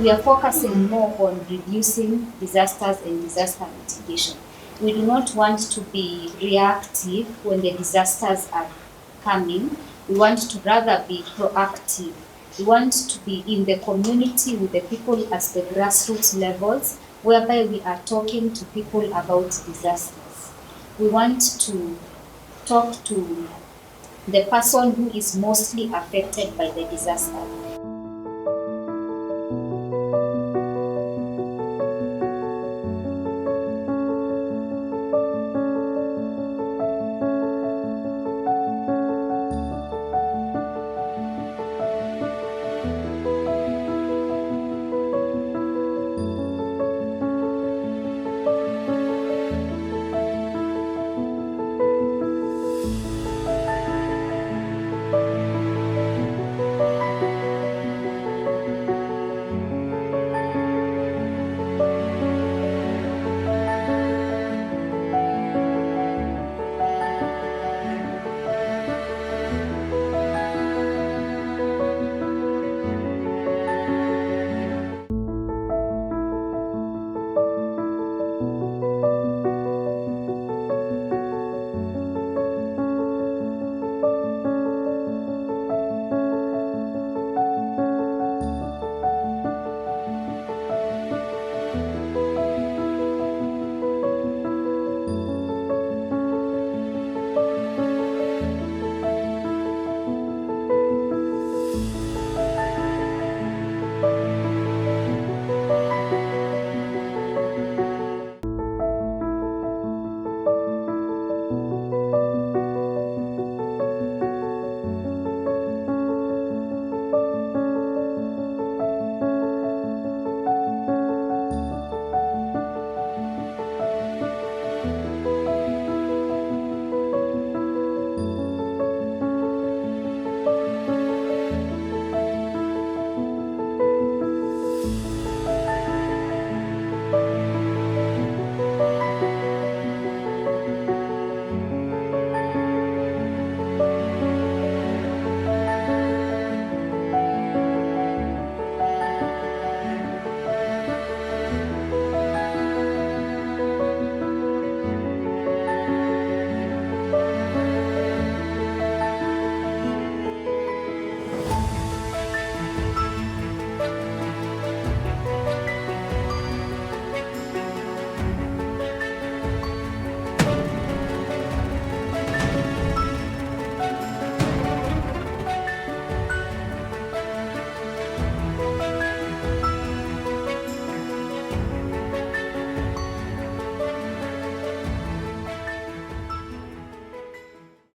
we are focusing more on reducing disasters and disaster mitigation. We do not want to be reactive when the disasters are coming. We want to rather be proactive. We want to be in the community with the people at the grassroots levels, whereby we are talking to people about disasters. We want to talk to the person who is mostly affected by the disaster.